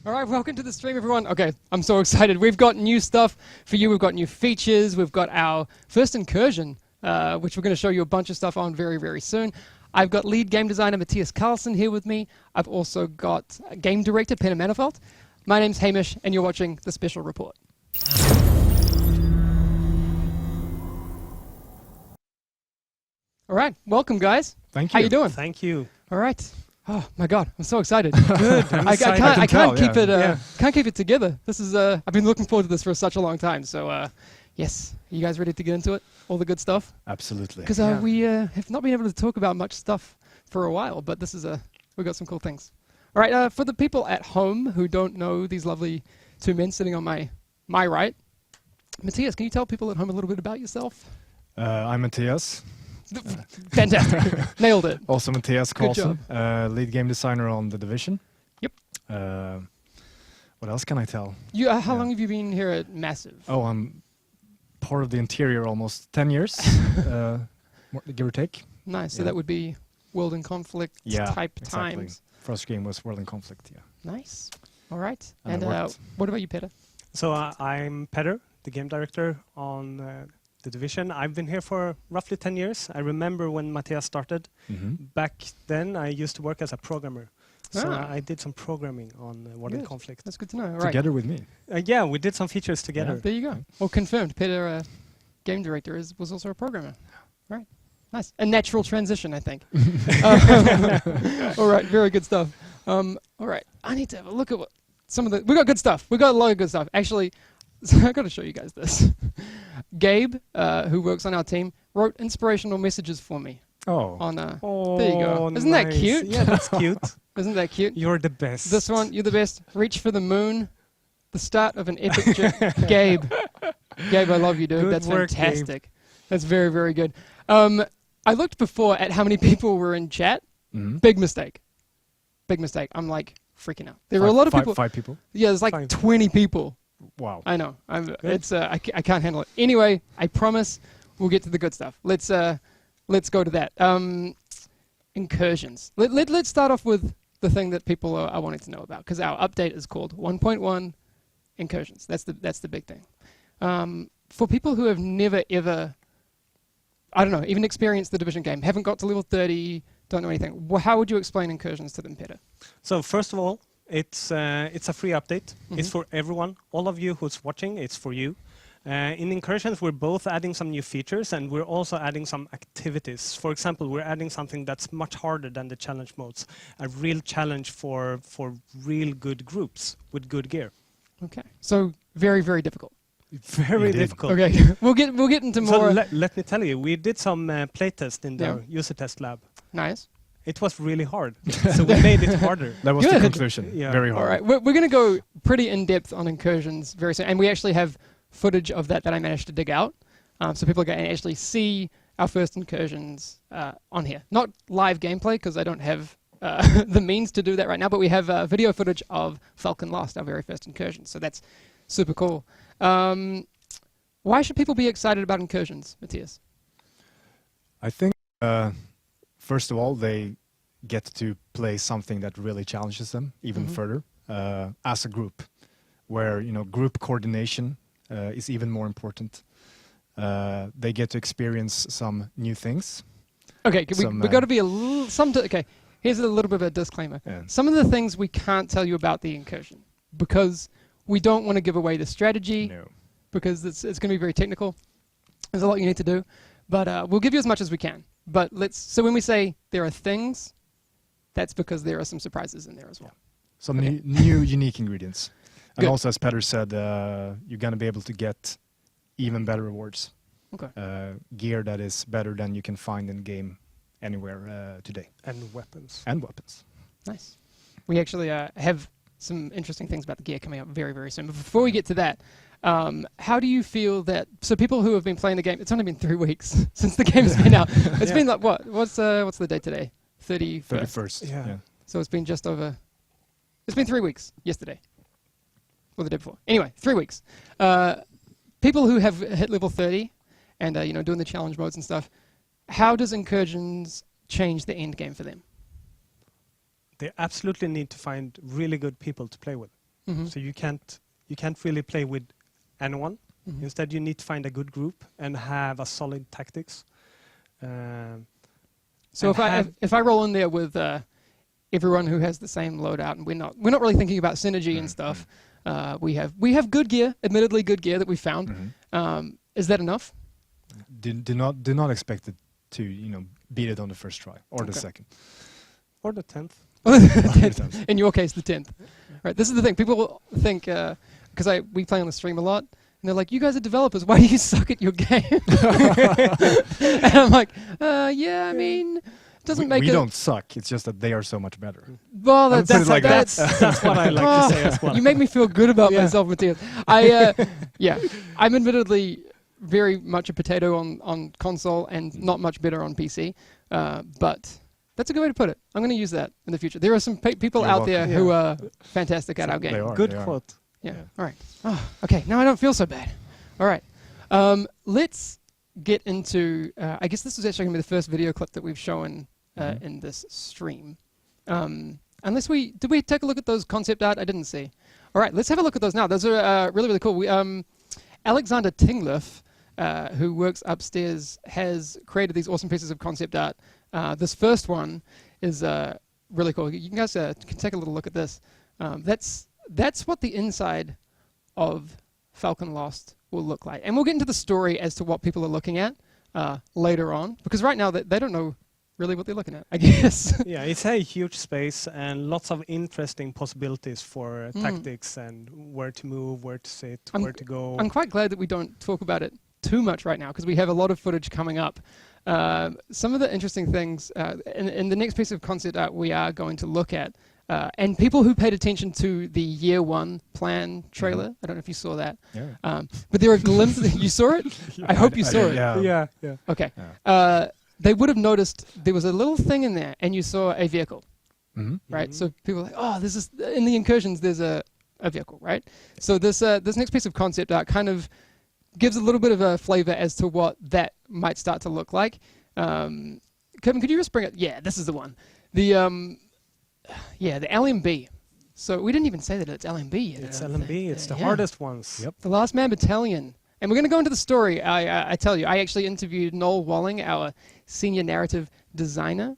All right, welcome to the stream, everyone. Okay, I'm so excited. We've got new stuff for you. We've got new features. We've got our first incursion, which we're going to show you a bunch of stuff on very, very soon. I've got lead game designer Matthias Carlson here with me. I've also got game director Peter Manafelt. My name's Hamish, and you're watching The Special Report. All right, welcome, guys. Thank you. How you doing? Thank you. All right. Oh my God, I'm so excited. Good. I can't keep it. Yeah. Can't keep it together. This is. I've been looking forward to this for such a long time. So, yes, you guys ready to get into it? All the good stuff. Absolutely. Because we have not been able to talk about much stuff for a while, but this is we got some cool things. All right. For the people at home who don't know these lovely two men sitting on my right, Matthias, can you tell people at home a little bit about yourself? I'm Matthias. Fantastic. Nailed it. Also Matthias Carlson, job. lead game designer on The Division. Yep. What else can I tell? You. How long have you been here at Massive? Oh, I'm part of the interior almost 10 years, give or take. Nice. So Yeah. that would be World in Conflict type exactly. times. First game was World in Conflict, yeah. Nice. All right. And And what about you, Peter? So I'm Petter, the game director on The Division. I've been here for roughly 10 years. I remember when Matthias started. Back then, I used to work as a programmer. So I did some programming on World in Good. Conflict. That's good to know. All right. Together with me. Yeah, we did some features together. There you go. Well, confirmed. Peter, game director, was also a programmer. Right. Nice. A natural transition, I think. All right. Very good stuff. All right. I need to have a look at some of the. We got good stuff. We got a lot of good stuff. Actually, I got to show you guys this. Gabe, who works on our team, wrote inspirational messages for me. Oh. On there you Oh, go. Isn't that nice. cute? Yeah, that's cute. Isn't that cute? You're the best. This one, you're the best. Reach for the moon. The start of an epic journey. Gabe. Gabe, I love you, dude. Good That's work, fantastic. Gabe. That's very, very good. I looked before at how many people were in chat. Big mistake. Big mistake. I'm like freaking out. There were a lot of people. 5 people? Yeah, there's like 5. 20 people. Wow. I know. I can't handle it. Anyway, I promise we'll get to the good stuff. Let's go to that. Incursions. Let's start off with the thing that people are wanting to know about, because our update is called 1.1 Incursions. That's the big thing. For people who have never ever, I don't know, even experienced the Division game, haven't got to level 30, don't know anything, how would you explain Incursions to them, Peter? So first of all, it's a free update. It's for everyone. All of you who's watching, it's for you. In Incursions, we're both adding some new features, and we're also adding some activities. For example, we're adding something that's much harder than the challenge modes, a real challenge for real good groups with good gear. Okay. So very, very difficult. Very difficult. Okay. we'll get into more. So let me tell you, we did some playtest in the user test lab. Nice. It was really hard, so we made it harder. That was the conclusion. Yeah. Very hard. All right. We're going to go pretty in-depth on Incursions very soon. And we actually have footage of that I managed to dig out. So people can actually see our first Incursions on here. Not live gameplay, because I don't have the means to do that right now, but we have video footage of Falcon Lost, our very first Incursion. So that's super cool. Why should people be excited about Incursions, Matthias? I think, first of all, they get to play something that really challenges them even further as a group, where group coordination is even more important. They get to experience some new things. Okay, we've got to be a little. Okay, here's a little bit of a disclaimer. Yeah. Some of the things we can't tell you about the Incursion because we don't want to give away the strategy. No. Because it's going to be very technical. There's a lot you need to do, but we'll give you as much as we can. But so when we say there are things, that's because there are some surprises in there as well. Some new unique ingredients. And Good. also, as Petter said, you're going to be able to get even better rewards. Okay. Gear that is better than you can find in game anywhere today. And weapons. And weapons. Nice. We actually have some interesting things about the gear coming up very, very soon. But before we get to that, how do you feel that? So people who have been playing the game, it's only been 3 weeks since the game has been out. It's been like what? What's the date today? 31st. Yeah. So it's been just over. It's been 3 weeks. Yesterday. Or the day before. Anyway, 3 weeks. People who have hit level 30 and doing the challenge modes and stuff. How does Incursions change the end game for them? They absolutely need to find really good people to play with. So you can't really play with anyone. Instead, you need to find a good group and have a solid tactics. So if I roll in there with everyone who has the same loadout, and we're not really thinking about synergy and stuff. We have good gear, admittedly good gear that we found. Is that enough? Do not expect it to beat it on the first try or the second or the 10th. In your case, the 10th. Right. This is the thing. People think because we play on the stream a lot. And they're like, you guys are developers. Why do you suck at your game? And I'm like, yeah, I mean, it doesn't make it... We don't suck. It's just that they are so much better. Well, that's what I like to say as well. You make me feel good about myself, Matthias. I'm admittedly very much a potato on console and not much better on PC. But that's a good way to put it. I'm going to use that in the future. There are some people out there who are fantastic at our game. Good quote. Yeah. All right. Oh, okay. Now I don't feel so bad. All right. Let's get into. I guess this is actually going to be the first video clip that we've shown in this stream. Unless did we take a look at those concept art? I didn't see. All right. Let's have a look at those now. Those are really, really cool. Alexander Tingluff, who works upstairs, has created these awesome pieces of concept art. This first one is really cool. You guys can take a little look at this. That's what the inside of Falcon Lost will look like. And we'll get into the story as to what people are looking at later on. Because right now, they don't know really what they're looking at, I guess. Yeah, it's a huge space and lots of interesting possibilities for tactics and where to move, where to sit, where to go. I'm quite glad that we don't talk about it too much right now because we have a lot of footage coming up. Some of the interesting things in the next piece of concept art we are going to look at. And people who paid attention to the year one plan trailer, I don't know if you saw that. Yeah. But there are glimpses. You saw it? I hope you saw it. Yeah. Okay. They would have noticed there was a little thing in there, and you saw a vehicle, right? So people are like, oh, this is in the incursions. There's a vehicle, right? So this next piece of concept art kind of gives a little bit of a flavor as to what that might start to look like. Kevin, could you just bring it? Yeah, this is the one. The LMB. So we didn't even say that it's LMB yet. It's LMB. It's the hardest ones. Yep. The Last Man Battalion. And we're going to go into the story. I tell you, I actually interviewed Noel Walling, our senior narrative designer.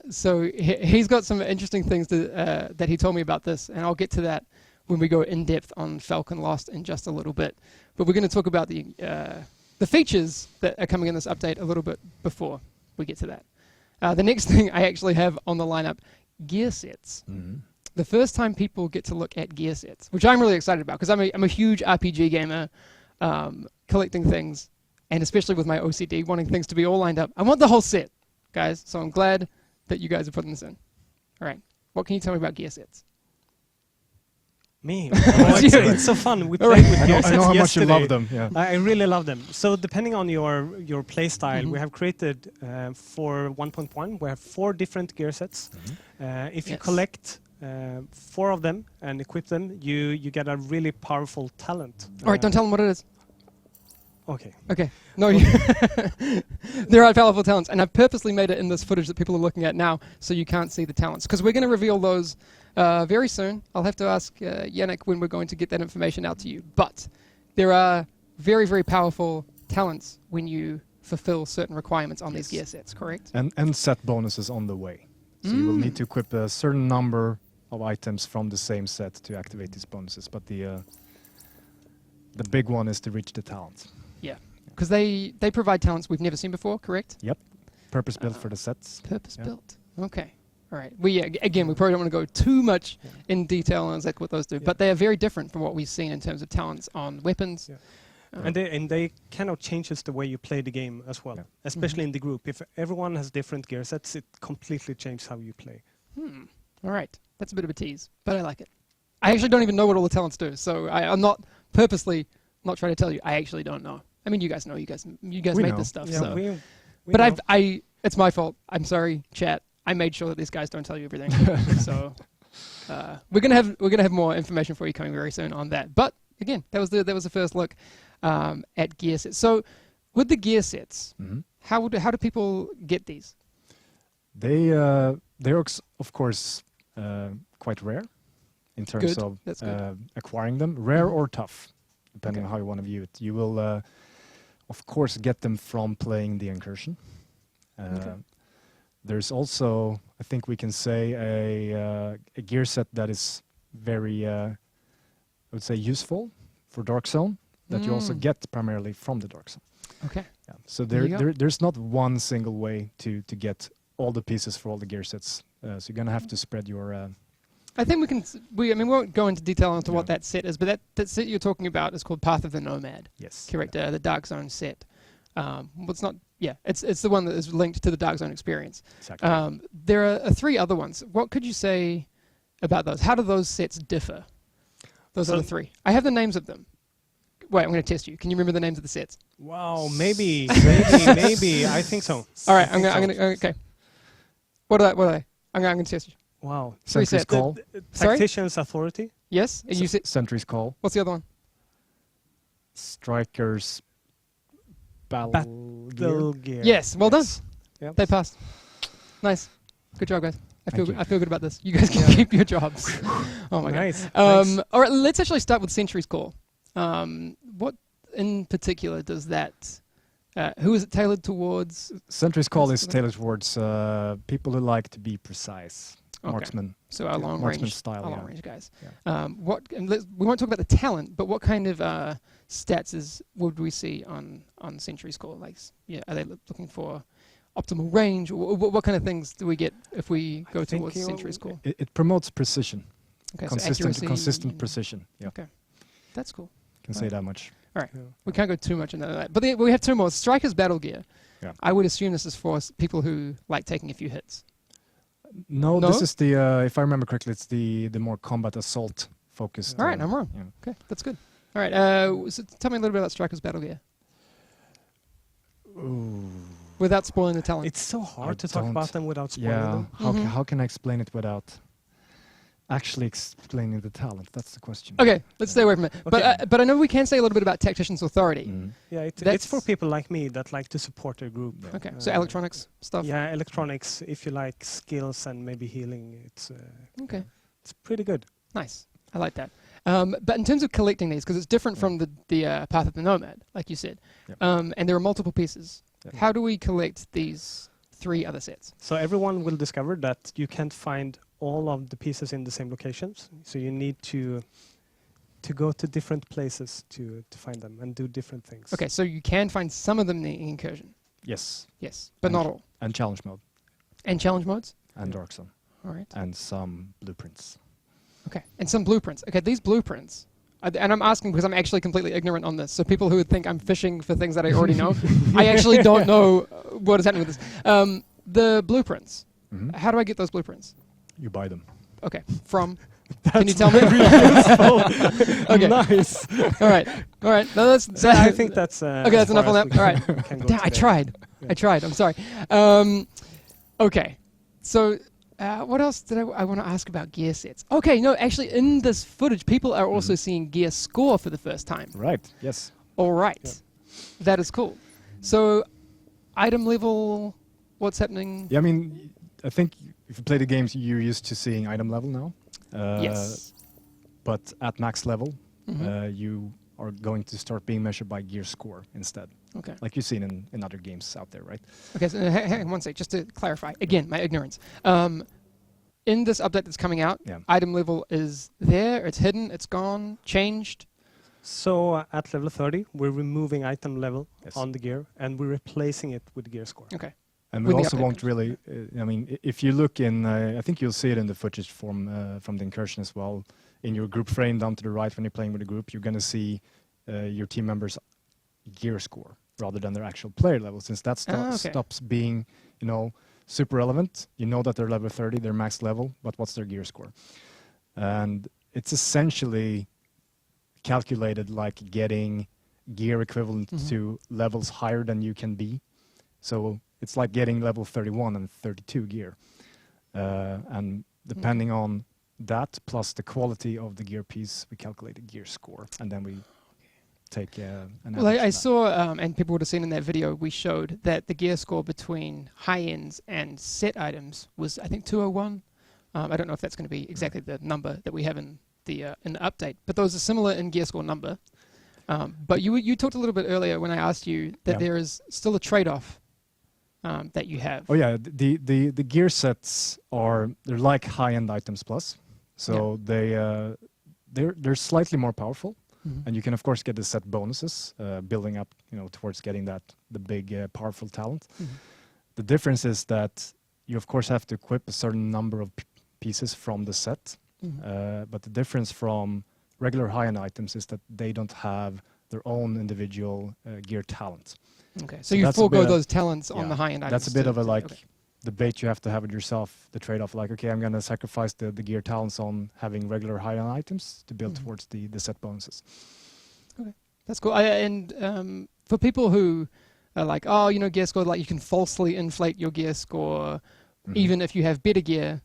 So he's got some interesting things that he told me about this, and I'll get to that when we go in depth on Falcon Lost in just a little bit. But we're going to talk about the features that are coming in this update a little bit before we get to that. The next thing I actually have on the lineup, gear sets. The first time people get to look at gear sets, which I'm really excited about because I'm a huge RPG gamer, collecting things, and especially with my OCD, wanting things to be all lined up. I want the whole set, guys, so I'm glad that you guys are putting this in. All right, what can you tell me about gear sets? Me? It's so fun. We played with gear sets I know how yesterday. much you love them. Yeah. I really love them. So depending on your play style, we have created for 1.1, we have 4 different gear sets. If you collect 4 of them and equip them, you get a really powerful talent. All right, don't tell them what it is. Okay. Okay. No, there are powerful talents, and I've purposely made it in this footage that people are looking at now, so you can't see the talents, because we're going to reveal those very soon. I'll have to ask Yannick when we're going to get that information out to you. But there are very, very powerful talents when you fulfill certain requirements on these gear sets, correct? And set bonuses on the way. So you will need to equip a certain number of items from the same set to activate these bonuses. But the big one is to reach the talent. Yeah, because they provide talents we've never seen before, correct? Yep. Purpose built for the sets. Purpose built. Okay. All right. Again, we probably don't want to go too much in detail on exactly what those do, but they are very different from what we've seen in terms of talents on weapons. And they kind of changes the way you play the game as well, especially in the group. If everyone has different gear sets, it completely changes how you play. All right. That's a bit of a tease, but I like it. I actually don't even know what all the talents do, so I'm not purposely not trying to tell you. I actually don't know. I mean, you guys know. You guys made this stuff. Yeah, so. we But it's my fault. I'm sorry, chat. I made sure that these guys don't tell you everything. So we're gonna have more information for you coming very soon on that. But again, that was the first look at gear sets. So with the gear sets, how do people get these? They're of course quite rare. in terms Good. of That's good. acquiring them, rare Mhm. or tough, depending Okay. on how you want to view it. You will, of course, get them from playing the Incursion. Okay. There's also, I think we can say, a gear set that is very, I would say, useful for Dark Zone, that you also Mm. get primarily from the Dark Zone. Okay. Yeah. So There you go. there's not one single way to get all the pieces for all the gear sets. So you're gonna have to spread your. I think we can. I mean, we won't go into detail into what Yeah. that set is, but that set you're talking about is called Path of the Nomad. Yes. Correct. The Dark Zone set. Well, it's not. Yeah, it's the one that is linked to the Dark Zone experience. Exactly. There are three other ones. What could you say about those? How do those sets differ? Those So- other three. I have the names of them. Wait, I'm going to test you. Can you remember the names of the sets? Wow, maybe. I think so. All right, I think I'm gonna. Okay. What are they? I'm going to test you. Wow. Three Sentry's sets. Call. Sorry? Tactician's Authority. Yes. And you said. Sentry's Call. What's the other one? Strikers. Battle Battle Gear. Gear. Yes. Well done. Yep. They passed. Nice. Good job, guys. I Thank you. feel good about this. You guys can Yeah. keep your jobs. Oh my Nice. god. Nice. All right. Let's actually start with Sentry's Call. What in particular does that? Who is it tailored towards? Sentry's Call That's is the- tailored towards people who like to be precise. Okay. Marksman. So our long Marksman range style, our yeah. long range guys. Yeah. We won't talk about the talent, but what kind of stats would we see on Sentry's Call? Like, are they looking for optimal range? What kind of things do we get if we go think towards you- Sentry's Call? It promotes precision. Okay, so Consistent accuracy and- precision. Yeah. Okay, that's cool. Can say Right. that much. Yeah. We can't go too much into that. But we have two more. Striker's Battle Gear. Yeah. I would assume this is for people who like taking a few hits. No, No? this is the if I remember correctly, it's the more combat assault focused. All right, I'm wrong. Yeah. Okay, that's good. All right, so tell me a little bit about Striker's Battle Gear Ooh. without spoiling the talent. It's so hard I to talk don't- about them without spoiling Yeah. them. Mhm. How can I explain it without actually explaining the talent? That's the question. Okay, let's stay away from it. Okay. But I know we can say a little bit about Tactician's Authority. Mm. Yeah, it's That's- for people like me that like to support their group. Yeah. Okay, so Uh, electronics stuff. Yeah, electronics. If you like skills and maybe healing, Okay, it's pretty good. nice. I like that. But in terms of collecting these, because it's different from the Path of the Nomad, like you said, Yep. and there are multiple pieces. Yep. How do we collect these three other sets? So everyone will discover that you can't find all of the pieces in the same locations. So you need to go to different places to find them and do different things. Okay, so you can find some of them in the Incursion. Yes, Yes, but not all. and challenge mode And challenge modes? and Dark Zone All right. and some blueprints. Okay, and some blueprints. Okay, these blueprints, and I'm asking because I'm actually completely ignorant on this. So people who would think I'm fishing for things that I already know, I actually don't know what is happening with this. The blueprints. Mhm. How do I get those blueprints? You buy them. Okay, from. Can you tell me? Okay. Nice. All right. No, that's. So I think that's Okay, that's as far enough on as that. we All right. can go Damn, I today. tried. Yeah. I tried. I'm sorry. Okay. So, what else did I want to ask about gear sets? Okay, no, actually, in this footage, people are also seeing gear score for the first time. Right. Yes. All right. Yeah. That is cool. So, item level, what's happening? Yeah. I mean, I think if you play the games, you're used to seeing item level now. Yes. But at max level, Mhm. you are going to start being measured by gear score instead, Okay. like you've seen in other games out there, right? Okay, so hang on one sec, just to clarify. Again, my ignorance. In this update that's coming out, Yeah. item level is there, it's hidden, it's gone, changed. So at level 30, we're removing item level Yes. on the gear and we're replacing it with gear score. Okay. And With we the also update won't version. really. I mean, if you look in, I think you'll see it in the footage from the Incursion as well. In your group frame down to the right, when you're playing with a group, you're going to see your team members' gear score rather than their actual player level, since that Okay. stops being, super relevant. You know that they're level 30, they're max level, but what's their gear score? And it's essentially calculated like getting gear equivalent Mhm. to levels higher than you can be. So it's like getting level 31 and 32 gear. And depending on that, plus the quality of the gear piece, we calculate the gear score. And then we take an Well, average I of that. saw, and people would have seen in that video, we showed that the gear score between high ends and set items was, I think, 201 I don't know if that's going to be exactly the number that we have in the update, but those are similar in gear score number. But you talked a little bit earlier when I asked you that there is still a trade-off that you have. Oh yeah, the gear sets they're like high-end items plus, so they're slightly more powerful, and you can of course get the set bonuses, building up towards getting the big powerful talent. The difference is that you of course have to equip a certain number of pieces from the set, but the difference from regular high-end items is that they don't have their own individual gear talent. Okay, so you forego those talents on the high-end items. That's a bit of a debate you have to have with yourself, the trade-off. Like, okay, I'm going to sacrifice the gear talents on having regular high-end items to build towards the set bonuses. Okay, that's cool. And for people who are like, oh, gear score, like you can falsely inflate your gear score, even if you have better gear.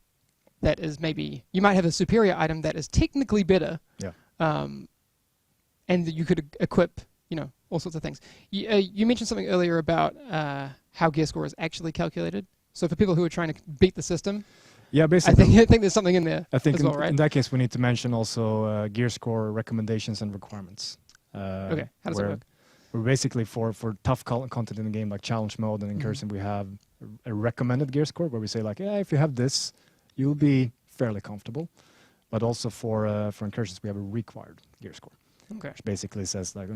That is maybe you might have a superior item that is technically better. Yeah. And you could equip, all sorts of things. You mentioned something earlier about how gear score is actually calculated. So for people who are trying to beat the system, yeah, basically, I think there's something in there. I think as well, right? In that case, we need to mention also gear score recommendations and requirements. Okay, how does that work? We're basically for tough content in the game like challenge mode and incursion, we have a recommended gear score where we say like, if you have this, you'll be fairly comfortable. But also for incursions, we have a required gear score. Okay. Which basically says like,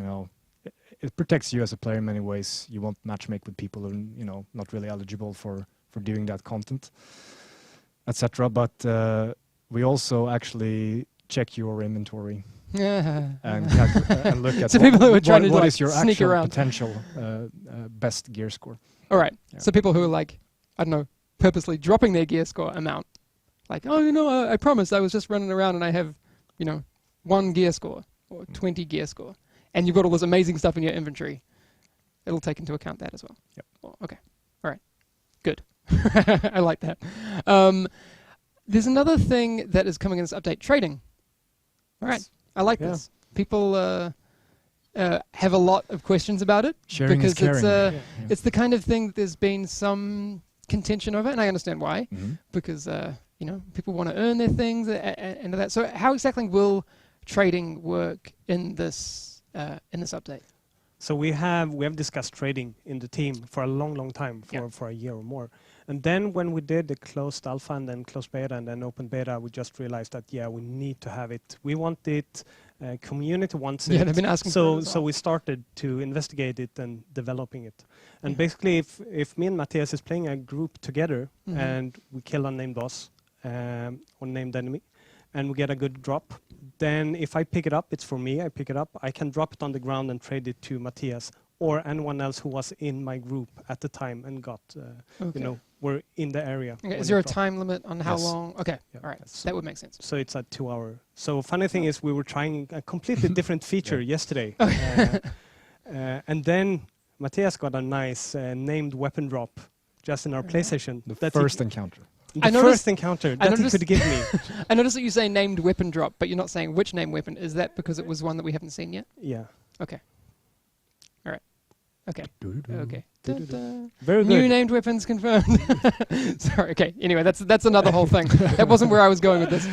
it protects you as a player in many ways. You won't matchmake with people who not really eligible for doing that content, etc. But we also actually check your inventory and look at so people who are trying to what is your sneak actual around. potential best gear score. All right. So people who are like, I don't know, purposely dropping their gear score amount, like, oh, I promised I was just running around and I have, 1 gear score or 20 gear score, and you've got all this amazing stuff in your inventory. It'll take into account that as well. Yep. Oh, okay. All right. Good. I like that. There's another thing that is coming in this update: trading. All right. I like this. People have a lot of questions about it Sharing because is caring. it's the kind of thing that there's been some contention over, and I understand why, because people want to earn their things and that. So how exactly will trading work in this update? So we have discussed trading in the team for a long time, for a year or more. And then when we did the closed alpha and then closed beta and then open beta, we just realized that we need to have it. We want it. Community wants it. Yeah, they've been asking for it as so well. We started to investigate it and developing it. And basically, if me and Matthias is playing a group together and we kill a named boss or named enemy, and we get a good drop, then if I pick it up, it's for me. I pick it up. I can drop it on the ground and trade it to Matthias or anyone else who was in my group at the time and got, were in the area. Okay. Is there a time limit on how long? Okay. Yeah. All right. That would make sense. So it's a 2 hour. So funny thing is we were trying a completely different feature yesterday. And then Matthias got a nice named weapon drop just in our play session. The first encounter. The first encounter that he could give me. I noticed that you say named weapon drop, but you're not saying which named weapon. Is that because it was one that we haven't seen yet? Yeah. Okay. All right. Okay. Okay. Very good. New named weapons confirmed. Sorry. Okay. Anyway, that's another whole thing. That wasn't where I was going with this.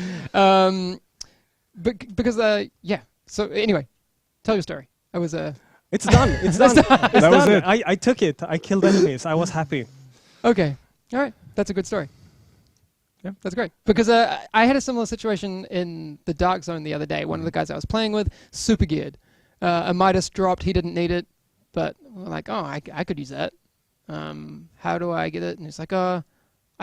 So anyway, tell your story. It's done. It's done. It's That done. was it. I took it. I killed enemies. I was happy. Okay. All right. That's a good story. Yeah, that's great. Because I had a similar situation in the Dark Zone the other day. One of the guys I was playing with, super geared. A Midas dropped. He didn't need it. But we're like, oh, I could use that. How do I get it? And it's like, I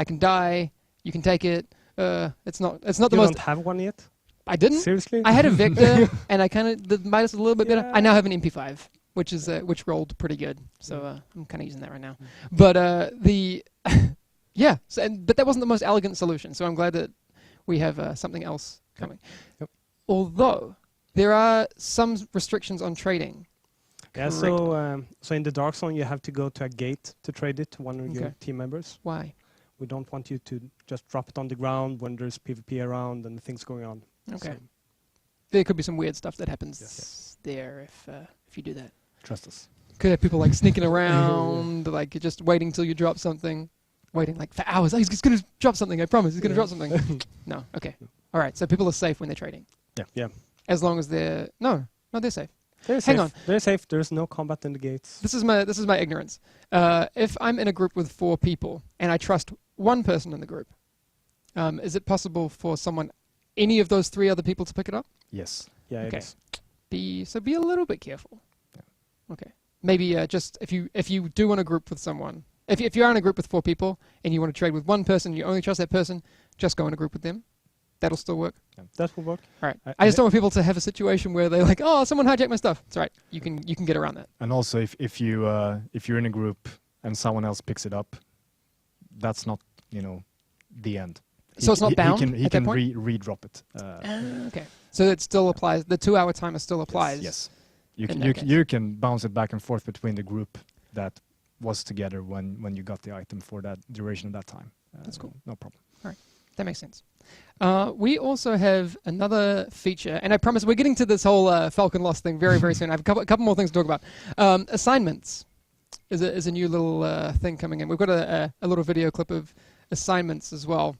can die. You can take it. It's not the most. You don't have one yet? I didn't. Seriously? I had a Vector, and I the Midas was a little bit better. I now have an MP5, which rolled pretty good. So I'm kind of using that right now. But but that wasn't the most elegant solution. So I'm glad that we have something else coming. Yep. Although there are some restrictions on trading. Yeah, so in the Dark Zone, you have to go to a gate to trade it to one of your team members. Why? We don't want you to just drop it on the ground when there's PvP around and things going on. Okay. So There could be some weird stuff that happens there if you do that. Trust us. Could have people like sneaking around, like just waiting till you drop something. waiting like for hours. Oh, he's going to drop something. I promise. He's going to drop something. No. Okay. All right. So people are safe when they're trading. Yeah. As long as they're no, they're safe. They're Hang safe. on. They're safe. There's no combat in the gates. This is my ignorance. If I'm in a group with 4 people and I trust one person in the group, is it possible for any of those 3 other people to pick it up? Yes. Yeah, Okay. it is. Be a little bit careful. Yeah. Okay. Maybe just if you do want to group with someone, if you're in a group with 4 people and you want to trade with one person, you only trust that person, just go in a group with them. That'll still work. That will work. All right. I just don't want people to have a situation where they're like, oh, someone hijacked my stuff. It's all right. You can get around that. And also, if you're in a group and someone else picks it up, that's not the end. So it's not bound He at can that point? re-drop it. Okay. So it still applies. The 2-hour timer still applies. Yes. in that case. You can bounce it back and forth between the group that was together when you got the item for that duration of that time. That's cool. No problem. That makes sense. We also have another feature, and I promise we're getting to this whole Falcon Lost thing very, very soon. I have a couple more things to talk about. Assignments is a new little thing coming in. We've got a little video clip of assignments as well,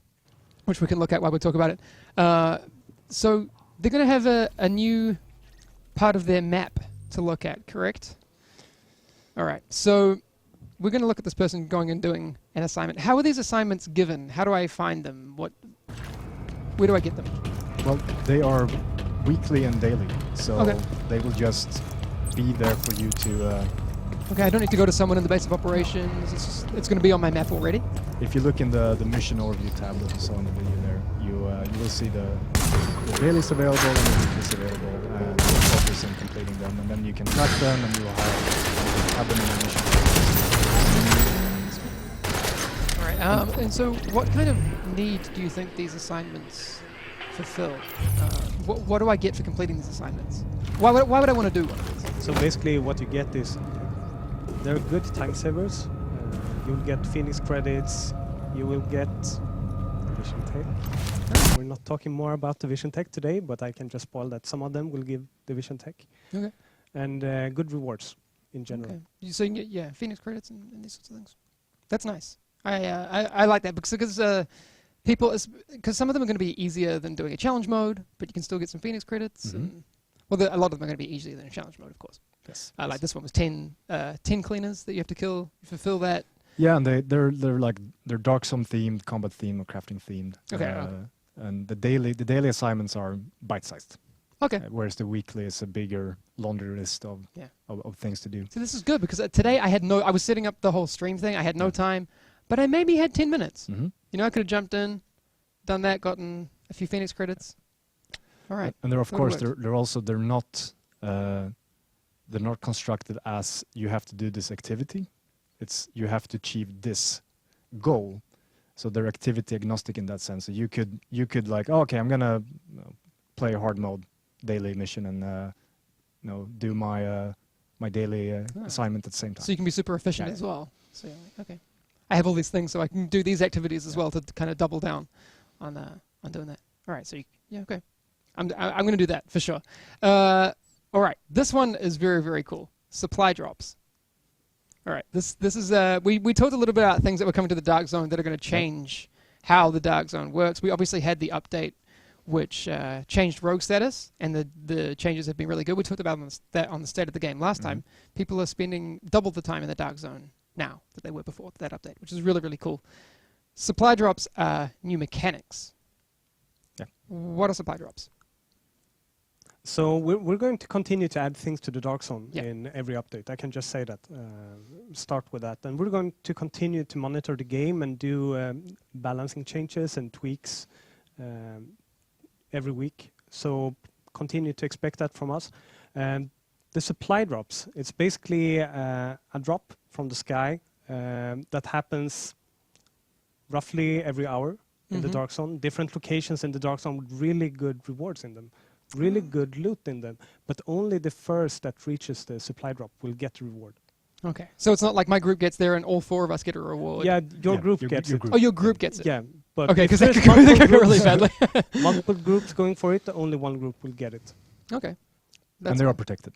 which we can look at while we talk about it. So they're going to have a new part of their map to look at, correct? All right. So we're going to look at this person going and doing an assignment. How are these assignments given? How do I find them? Where do I get them? Well, they are weekly and daily, so Okay. they will just be there for you to. Okay, I don't need to go to someone in the base of operations. It's going to be on my map already. If you look in the mission overview tab that you saw in the video there, you will see the dailies available and the weeklies available, and you'll focus on completing them, and then you can track them, and you will have them in the mission. All right. And so, what kind of need do you think these assignments fulfill? What do I get for completing these assignments? Why would I want to do one of these? So basically what you get is they're good time savers. You'll get Phoenix credits. You will get Vision Tech. We're not talking more about the Vision Tech today, but I can just spoil that some of them will give the Vision Tech. Okay. And good rewards in general. Okay. So you can get, Phoenix credits and these sorts of things. That's nice. I like that because some of them are going to be easier than doing a challenge mode, but you can still get some Phoenix credits. Mm-hmm. And, well, a lot of them are going to be easier than a challenge mode, of course. Yes. Like this one was 10 cleaners that you have to kill. You fulfill that. Yeah, and they're Dark Zone themed, combat themed, or crafting themed. Okay. And the daily assignments are bite-sized. Okay. Whereas the weekly is a bigger laundry list of things to do. So this is good because today I was setting up the whole stream thing. I had no time, but I maybe had 10 minutes. Mm-hmm. I could have jumped in, done that, gotten a few Phoenix credits. All right. And they're of That course worked. they're not constructed as you have to do this activity. It's you have to achieve this goal. So they're activity agnostic in that sense. So you could like, okay, I'm gonna play a hard mode daily mission and do my daily assignment at the same time. So you can be super efficient as well. So you're like, okay, I have all these things, so I can do these activities as well to kind of double down on doing that. All right, so okay, I'm going to do that for sure. All right, this one is very, very cool. Supply drops. All right, this is we talked a little bit about things that were coming to the Dark Zone that are going to change how the Dark Zone works. We obviously had the update which changed rogue status, and the changes have been really good. We talked about that on the State of the Game last time. People are spending double the time in the Dark Zone now that they were before that update, which is really, really cool. Supply drops are new mechanics. Yeah. What are supply drops? So we're going to continue to add things to the Dark Zone Yeah. in every update. I can just say that. Start with that. And we're going to continue to monitor the game and do balancing changes and tweaks every week. So continue to expect that from us. The supply drops, it's basically a drop from the sky that happens roughly every hour in the Dark Zone. Different locations in the Dark Zone with really good rewards in them. Really good loot in them, but only the first that reaches the supply drop will get the reward. Okay, so it's not like my group gets there and all 4 of us get a reward. Yeah, your group gets it. group. Oh, your group gets it. Yeah, but Okay, if because that there's could go really badly. multiple groups going for it, only one group will get it. Okay. And they are protected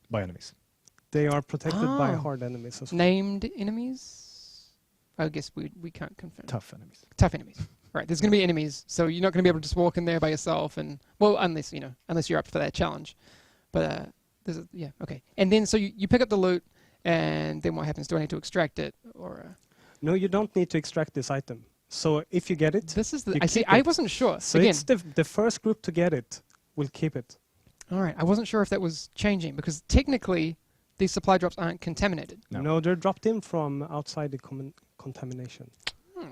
by enemies. They are protected by Oh. hard enemies as well. Named enemies? I guess we can't confirm. Tough enemies. Tough enemies. Right. There's going to be enemies, so you're not going to be able to just walk in there by yourself, and well, unless you're up for that challenge. But okay. And then so you pick up the loot, and then what happens? Do I need to extract it or? No, you don't need to extract this item. So if you get it, This is you I see. keep I it. wasn't sure. So Again, it's the first group to get it will keep it. all right. I wasn't sure if that was changing because technically these supply drops aren't contaminated. No. No, they're dropped in from outside the contamination.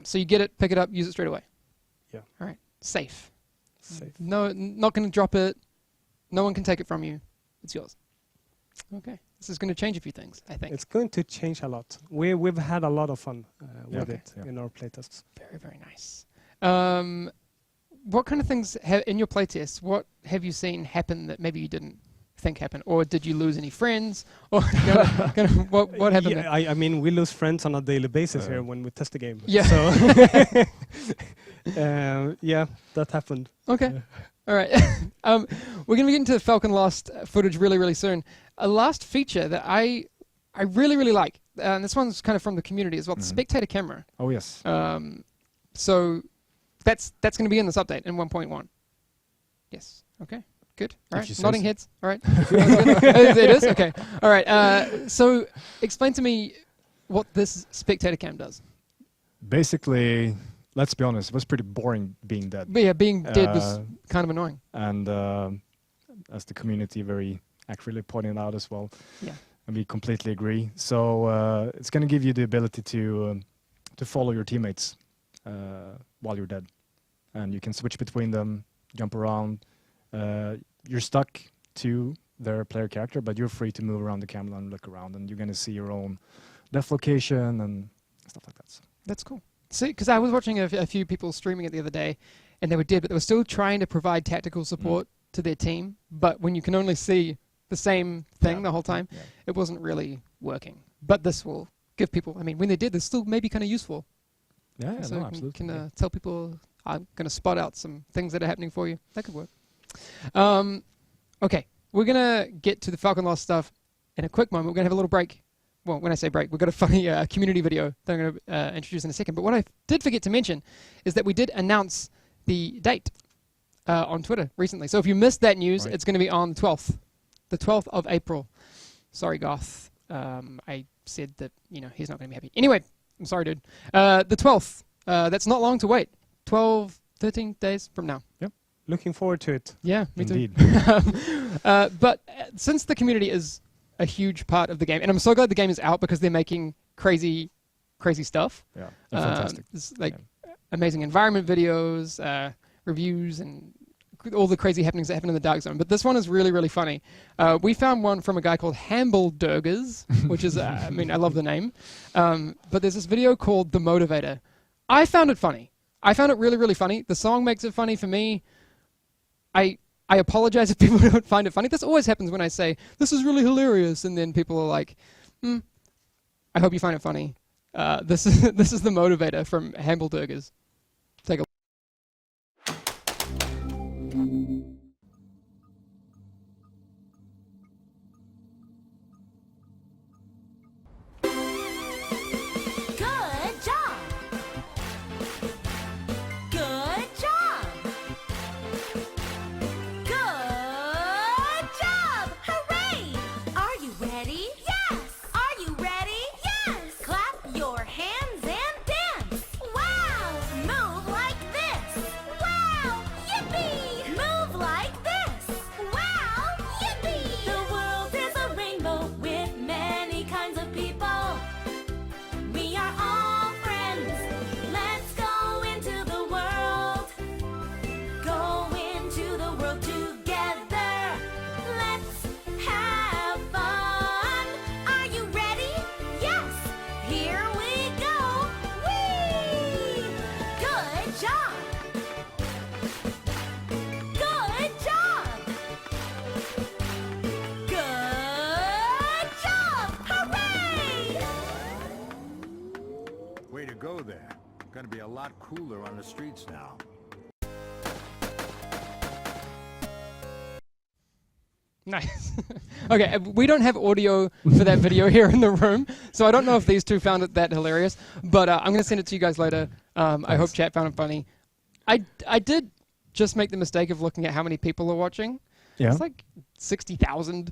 So you get it, pick it up, use it straight away. Yeah. All right. Safe. Safe. No, not going to drop it. No one can take it from you. It's yours. Okay. This is going to change a few things, I think. It's going to change a lot. We've had a lot of fun with Okay. it in our playtests. Very, very nice. What kind of things in your playtests? What have you seen happen that maybe you didn't think happened, or did you lose any friends, or what happened? Yeah, I mean, we lose friends on a daily basis here when we test the game. Yeah. So yeah, that happened. Okay. All right. We're going to get into Falcon Lost footage really, really soon. A last feature that I really, really like, and this one's kind of from the community as well, the spectator camera. Oh yes. So that's going to be in this update in 1.1. Yes. Okay. Good. All If you right. say Nodding so. heads. All right. It is? Okay. All right. So explain to me what this spectator cam does. Basically, let's be honest, it was pretty boring being dead. But yeah, being dead was kind of annoying. And as the community very accurately pointed out as well, Yeah. and we completely agree. So it's going to give you the ability to follow your teammates while you're dead, and you can switch between them, jump around. You're stuck to their player character, but you're free to move around the camera and look around, and you're going to see your own death location and stuff like that. So. That's cool. See, because I was watching a few people streaming it the other day, and they were dead, but they were still trying to provide tactical support to their team. But when you can only see the same thing the whole time, it wasn't really working. But this will give people, I mean, when they're dead, they're still maybe kind of useful. Yeah, So no, you absolutely. can tell people, I'm going to spot out some things that are happening for you. That could work. Okay, we're going to get to the Falcon Lost stuff in a quick moment. We're going to have a little break. Well, when I say break, we've got a funny community video that I'm going to introduce in a second. But what I did forget to mention is that we did announce the date on Twitter recently. So if you missed that news, it's going to be on the 12th of April. Sorry, Goth. I said that, he's not going to be happy. Anyway, I'm sorry, dude. The 12th. That's not long to wait. 12, 13 days from now. Yep. Looking forward to it. Yeah, me Indeed. too. But since the community is a huge part of the game, and I'm so glad the game is out because they're making crazy stuff. Yeah, they're fantastic. It's like amazing environment videos, reviews, and all the crazy happenings that happen in the Dark Zone. But this one is really, really funny. We found one from a guy called Hambledurgers, which is, I mean, I love the name. But there's this video called The Motivator. I found it funny. I found it really, really funny. The song makes it funny for me. I apologize if people don't find it funny. This always happens when I say, this is really hilarious, and then people are like, I hope you find it funny. This is The Motivator from Hambledurgers. Take a Good job! Good job! Good job! Hooray! Are you ready? Yes! Are you ready? Yes! Clap your hands and dance! Wow! Move like this! Wow! Yippee! Move like this! Wow! Yippee! The world is a rainbow with many kinds of people. We are all friends. Let's go into the world. Go into the world together. Let's have fun. Are you ready? Yes. Here we go. Whee! Good job. Good job. Good job. Hooray! Way to go there. Gonna be a lot cooler on the streets now. Nice. Okay, we don't have audio for that video here in the room, so I don't know if these two found it that hilarious, but I'm going to send it to you guys later. I hope chat found it funny. I did just make the mistake of looking at how many people are watching. Yeah. It's like 60,000,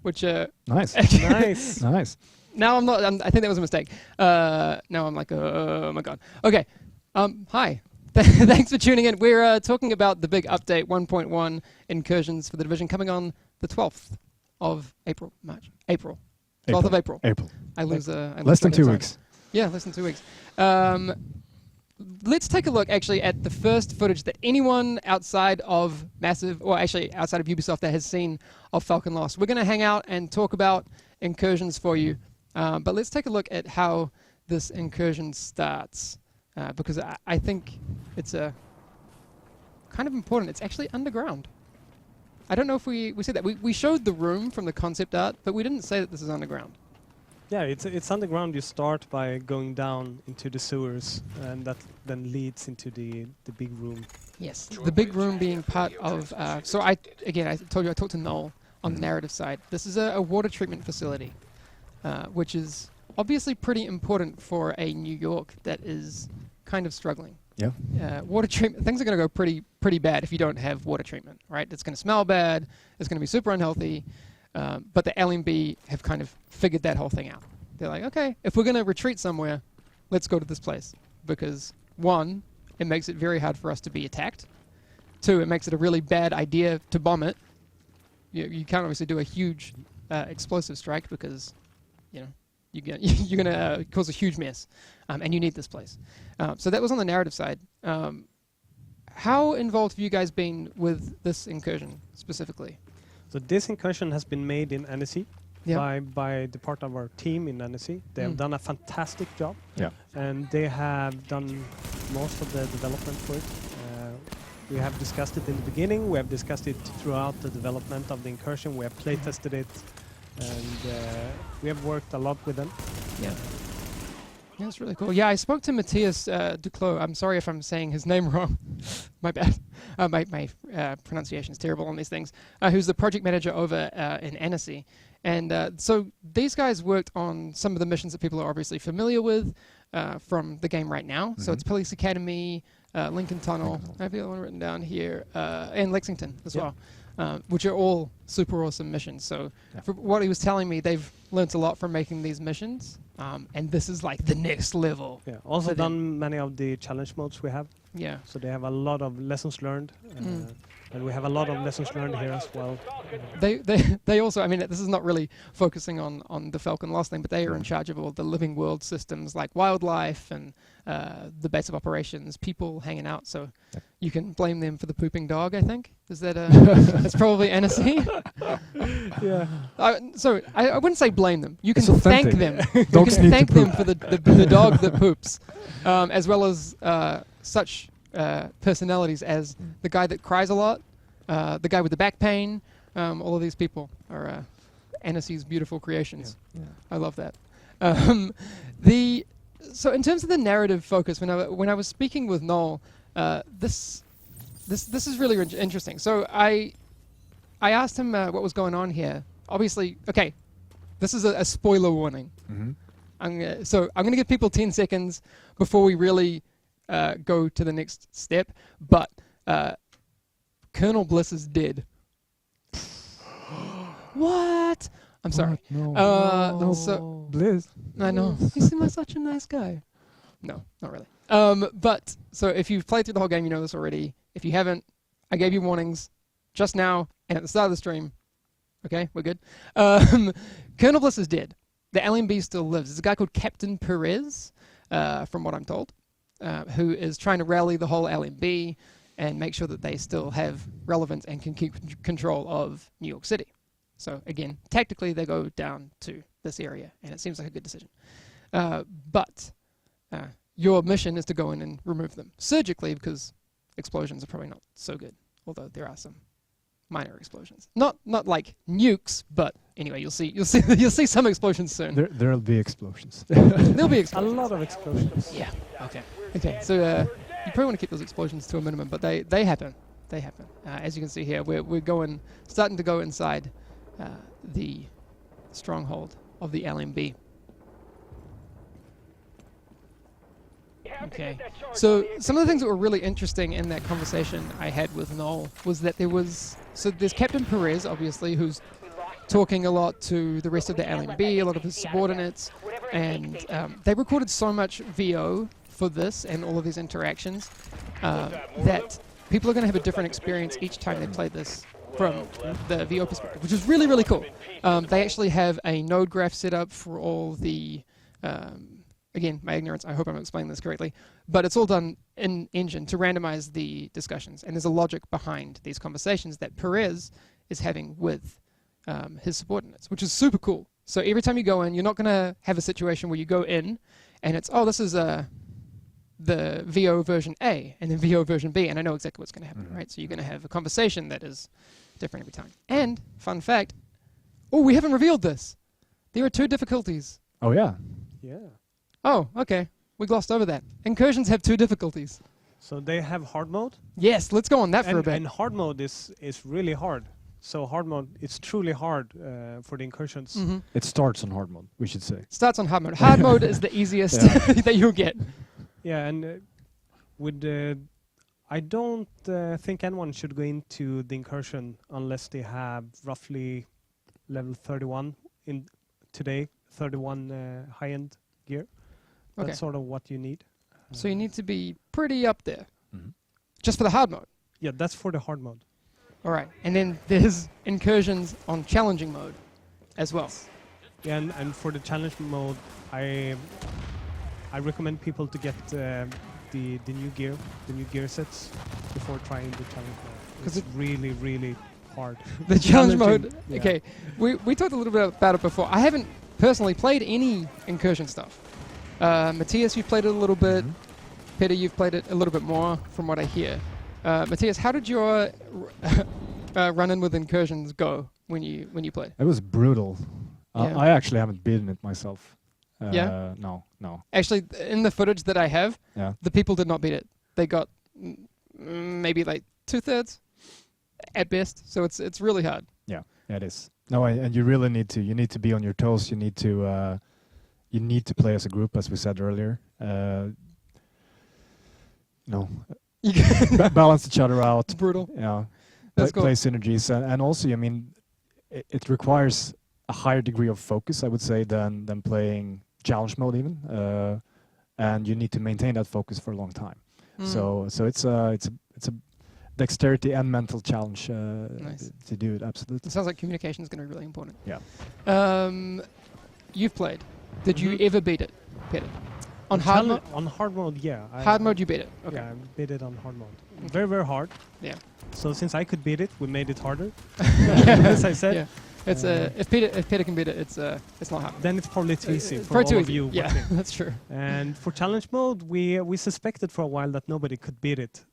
which... Nice. Nice. Nice. Now I think that was a mistake. Now I'm like, oh my God. Okay. Hi. Thanks for tuning in. We're talking about the big update, 1.1 Incursions for the Division, coming on the 12th of April. 12th of April. I lose Less than 2 time. weeks. Yeah, less than 2 weeks. Let's take a look actually at the first footage that anyone outside of outside of Ubisoft that has seen of Falcon Lost. We're going to hang out and talk about incursions for you, but let's take a look at how this incursion starts, because I think it's kind of important. It's actually underground. I don't know if we said that. We showed the room from the concept art, but we didn't say that this is underground. Yeah, it's underground. You start by going down into the sewers, and that then leads into the big room. Yes, the big room being part of... so I told you I talked to Noel on the narrative side. This is a water treatment facility, which is obviously pretty important for a New York that is kind of struggling. Yeah. Water treatment, things are going to go pretty bad if you don't have water treatment, right? It's going to smell bad, it's going to be super unhealthy, but the LMB have kind of figured that whole thing out. They're like, okay, if we're going to retreat somewhere, let's go to this place. Because, one, it makes it very hard for us to be attacked. Two, it makes it a really bad idea to bomb it. You can't obviously do a huge explosive strike because, you know, you're going to cause a huge mess. And you need this place. So that was on the narrative side. How involved have you guys been with this incursion specifically? So this incursion has been made in Annecy Yeah. by the part of our team in Annecy. They have done a fantastic job. Yeah. And they have done most of the development for it. We have discussed it in the beginning. We have discussed it throughout the development of the incursion. We have play tested it, and we have worked a lot with them. Yeah. Yeah, that's really cool. Yeah, I spoke to Matthias Duclos. I'm sorry if I'm saying his name wrong. My bad. My pronunciation is terrible on these things. Who's the project manager over in Annecy. And so these guys worked on some of the missions that people are obviously familiar with from the game right now. So it's Police Academy, Lincoln Tunnel. I have the other one written down here, and Lexington as well, which are all super awesome missions. So for what he was telling me, they've learnt a lot from making these missions. And this is like the next level. Yeah. Also done many of the challenge modes we have. Yeah. So they have a lot of lessons learned. And we have a lot of lessons learned here as well. They also, I mean, this is not really focusing on the Falcon Lost thing, but they are in charge of all the living world systems like wildlife and the base of operations, people hanging out. So you can blame them for the pooping dog, I think. Is that that's probably Annecy? Yeah. So I wouldn't say blame them. You can It's thank authentic. them. You Dogs can need to thank them poop. for the dog that poops, as well as such personalities as the guy that cries a lot, the guy with the back pain. All of these people are Annecy's beautiful creations. Yeah. I love that. So in terms of the narrative focus, when I was speaking with Noel, this is really interesting. So I asked him what was going on here. Obviously, okay, this is a spoiler warning. I'm gonna give people 10 seconds before we really go to the next step. But Colonel Bliss is dead. What? I'm sorry. No. So Bliss. I know. He seemed like such a nice guy. No, not really. But so if you've played through the whole game, you know this already. If you haven't, I gave you warnings just now and at the start of the stream. Okay, we're good. Colonel Bliss is dead. The LMB still lives. There's a guy called Captain Perez, from what I'm told, who is trying to rally the whole LMB and make sure that they still have relevance and can keep control of New York City. So again, tactically, they go down to this area, and it seems like a good decision. But your mission is to go in and remove them surgically, because explosions are probably not so good, although there are some minor explosions. Not like nukes, but anyway, you'll see some explosions soon. There'll be explosions. There'll be A explosions. lot of explosions. Yeah. Okay. So you probably want to keep those explosions to a minimum, but they happen. they happen. As you can see here, we're starting to go inside the stronghold of the LMB. Okay, so some of the things that were really interesting in that conversation I had with Noel was that there's Captain Perez, obviously, who's talking a lot to the rest of the LMB, a lot of his subordinates, and they recorded so much VO for this and all of these interactions that people are going to have a different experience each time they play this from the VO perspective, which is really, really cool. They actually have a node graph set up for all the again, my ignorance, I hope I'm explaining this correctly, but it's all done in Engine to randomize the discussions. And there's a logic behind these conversations that Perez is having with his subordinates, which is super cool. So every time you go in, you're not going to have a situation where you go in and it's, oh, this is the VO version A and then VO version B, and I know exactly what's going to happen, right? So you're going to have a conversation that is different every time. And, fun fact, oh, we haven't revealed this. There are 2 difficulties. Oh, yeah. Yeah. Oh, okay. We glossed over that. Incursions have 2 difficulties. So they have hard mode. Yes, let's go on that for a bit. And hard mode is really hard. So hard mode, it's truly hard for the incursions. Mm-hmm. It starts on hard mode, we should say. Starts on hard mode. Hard mode is the easiest that you'll get. Yeah, and I don't think anyone should go into the incursion unless they have roughly level 31 in today, 31 high-end gear. Okay. That's sort of what you need. So you need to be pretty up there. Just for the hard mode. Yeah, that's for the hard mode. All right. And then there's incursions on challenging mode as well. Yeah, and for the challenge mode, I recommend people to get the new gear sets before trying the challenge mode. 'Cause It's really, really hard. The challenge mode. Challenging, yeah. Okay. We talked a little bit about it before. I haven't personally played any incursion stuff. Matthias, you've played it a little bit. Peter, you've played it a little bit more from what I hear. Matthias, how did your run-in with incursions go when you played? It was brutal. Yeah. I actually haven't beaten it myself. Yeah? No. Actually, in the footage that I have, Yeah. the people did not beat it. They got maybe like 2/3 at best. So it's really hard. Yeah, it is. No, and you really need to be on your toes. You need to play as a group, as we said earlier. Balance each other out. It's brutal. Yeah, That's cool. play synergies, and also, I mean, it requires a higher degree of focus, I would say, than playing challenge mode even, and you need to maintain that focus for a long time. So it's a dexterity and mental challenge Nice. to do it. Absolutely. It sounds like communication is going to be really important. Yeah. You've played. Did you ever beat it, Peter? On hard mode? On hard mode, yeah. Hard mode, you beat it. Okay. Yeah, I beat it on hard mode. Very, very hard. Yeah. So since I could beat it, we made it harder. Yeah. As I said. Yeah. It's if Peter can beat it, it's not hard. Then it's probably too easy for Probably too all of easy. you Yeah, watching. that's true. And for challenge mode, we suspected for a while that nobody could beat it.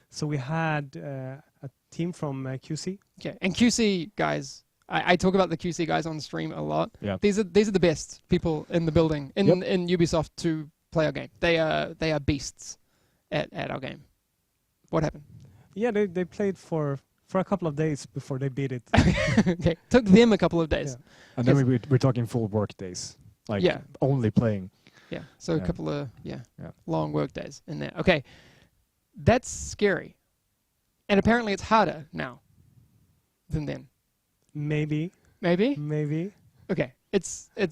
So we had a team from QC. Okay. And QC guys, I talk about the QC guys on stream a lot. Yeah. These are the best people in the building in Ubisoft to play our game. They are beasts at our game. What happened? Yeah, they played for a couple of days before they beat it. Okay. Took them a couple of days. Yeah. And then we're talking full work days, like only playing. Yeah. So a Yeah. couple of Yeah. long work days in there. Okay. That's scary. And apparently it's harder now than then. Maybe. Maybe? Okay.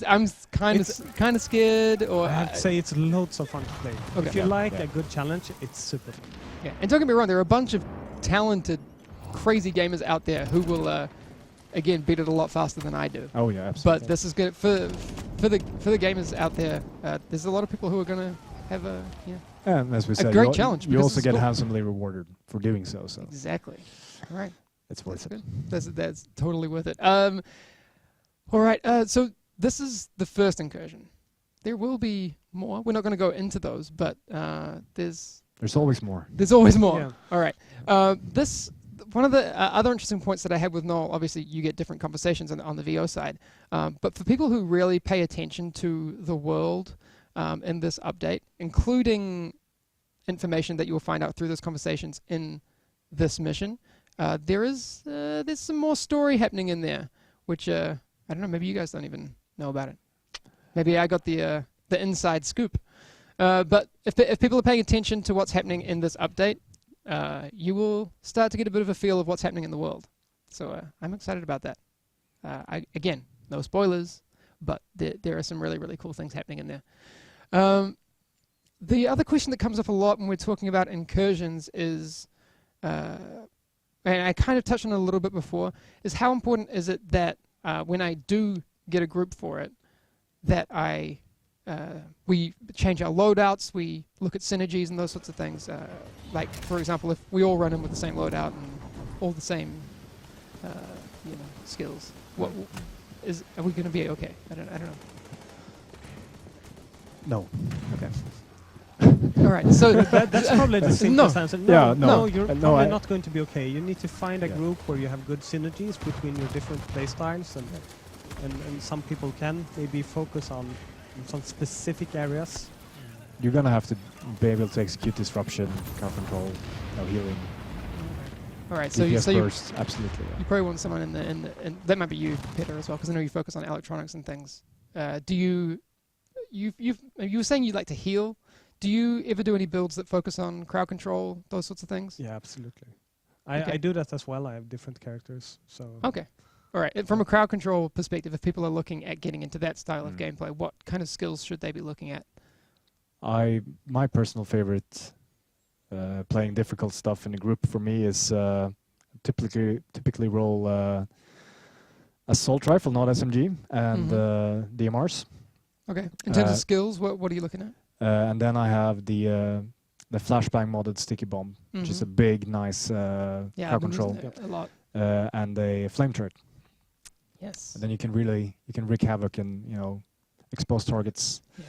I'm kind of scared, or I have to say it's loads of fun to play. Okay. If you Yeah. like Yeah. a good challenge, it's super fun. yeah. And don't get me wrong, there are a bunch of talented, crazy gamers out there who will, again, beat it a lot faster than I do. Oh yeah, absolutely. But this is good for the gamers out there. There's a lot of people who are gonna have a And as we said, great you challenge, You because also it's get cool. handsomely rewarded for doing so. So exactly. All right. it's worth That's it. good. That's totally worth it. All right. So this is the first incursion. There will be more. We're not going to go into those, but there's always more. always more. Yeah. All right. One of the other interesting points that I had with Noel, obviously you get different conversations on the VO side, but for people who really pay attention to the world in this update, including information that you will find out through those conversations in this mission, there's some more story happening in there, which I don't know. Maybe you guys don't even know about it. Maybe I got the inside scoop. But if people are paying attention to what's happening in this update, you will start to get a bit of a feel of what's happening in the world. So I'm excited about that. Again, no spoilers, but there are some really, really cool things happening in there. The other question that comes up a lot when we're talking about incursions is, and I kind of touched on it a little bit before, is how important is it that when I do get a group for it, that we change our loadouts, we look at synergies and those sorts of things. Like, for example, if we all run in with the same loadout and all the same skills, are we going to be okay? I don't know. No. Okay. All right. So that's probably the simplest answer. No, you're probably not going to be okay. You need to find a group where you have good synergies between your different playstyles, and some people can maybe focus on some specific areas. You're gonna have to be able to execute disruption, crowd control, healing. All right. So DPS you burst, absolutely. Yeah. You probably want someone in the that might be you, Peter, as well, because I know you focus on electronics and things. Do you were saying you'd like to heal? Do you ever do any builds that focus on crowd control, those sorts of things? Yeah, absolutely. Okay. I do that as well. I have different characters, so. Okay. All right. From a crowd control perspective, if people are looking at getting into that style of gameplay, what kind of skills should they be looking at? My personal favorite playing difficult stuff in a group for me is typically roll assault rifle, not SMG, and DMRs. Okay. In terms of skills, what are you looking at? And then I have the flashbang modded sticky bomb, which is a big, nice crowd control, a lot, and a flame turret. Yes. And then you can wreak havoc and expose targets. Yeah.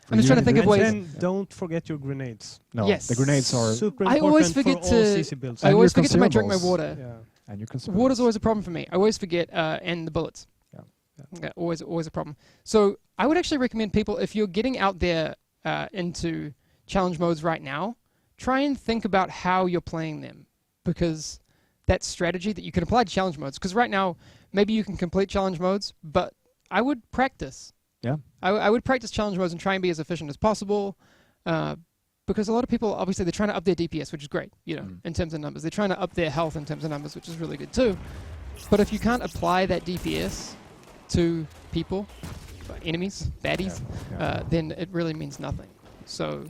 I'm just trying to think of ways. And then don't forget your grenades. No, yes. the grenades are super I important always forget for all to. CC builds. I always forget to drink my consumables. water. Yeah. And your consumables. Water's always a problem for me. I always forget, and the bullets. Yeah, always a problem. So I would actually recommend people, if you're getting out there into challenge modes right now, try and think about how you're playing them, because that's strategy that you can apply to challenge modes. Because right now, maybe you can complete challenge modes, but I would practice. Yeah. I would practice challenge modes and try and be as efficient as possible, because a lot of people, obviously, they're trying to up their DPS, which is great, in terms of numbers. They're trying to up their health in terms of numbers, which is really good too. But if you can't apply that DPS to people, enemies, baddies, then it really means nothing. So,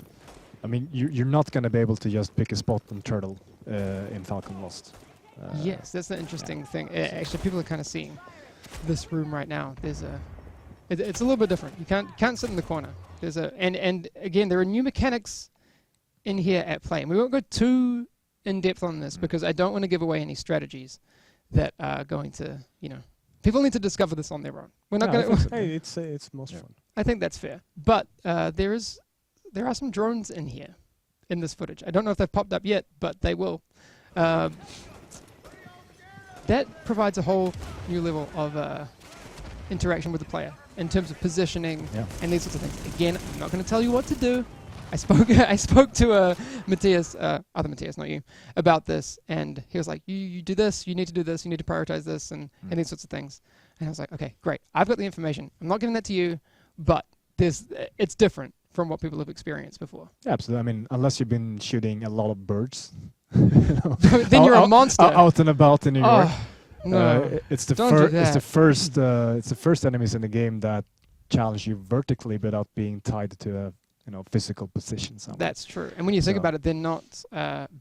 I mean, you're not going to be able to just pick a spot on Turtle in Falcon Lost. yes, that's the interesting thing. Actually, people are kind of seeing this room right now. There's it's a little bit different. You can't sit in the corner. There's and again, there are new mechanics in here at play, and we won't go too in depth on this because I don't want to give away any strategies that are going to, people need to discover this on their own. We're not going to. Hey, it's most fun. I think that's fair. But there are some drones in here, in this footage. I don't know if they've popped up yet, but they will. That provides a whole new level of interaction with the player in terms of positioning and these sorts of things. Again, I'm not going to tell you what to do. I spoke to Matthias, other Matthias, not you, about this, and he was like, you do this, you need to do this, you need to prioritize this, and these sorts of things. And I was like, okay, great. I've got the information. I'm not giving that to you, but it's different from what people have experienced before. Yeah, absolutely. I mean, unless you've been shooting a lot of birds, then you're a monster. Out and about in New York. No, it's the first enemies in the game that challenge you vertically without being tied to a physical position somewhere. That's true. And when you think about it, they're not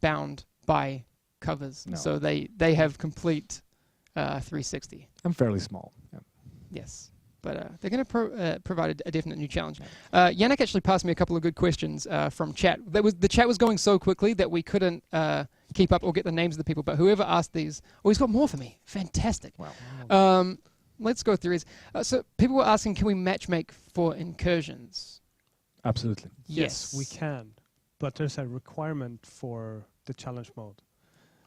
bound by covers, No. so they have complete 360. I'm fairly small. Yeah. Yes, but they're going to provide a definite new challenge. Yannick actually passed me a couple of good questions from chat. The chat was going so quickly that we couldn't keep up or get the names of the people, but whoever asked these, he's got more for me. Fantastic. Wow. Let's go through these. So people were asking, can we matchmake for incursions? Absolutely. Yes, we can, but there's a requirement for the challenge mode.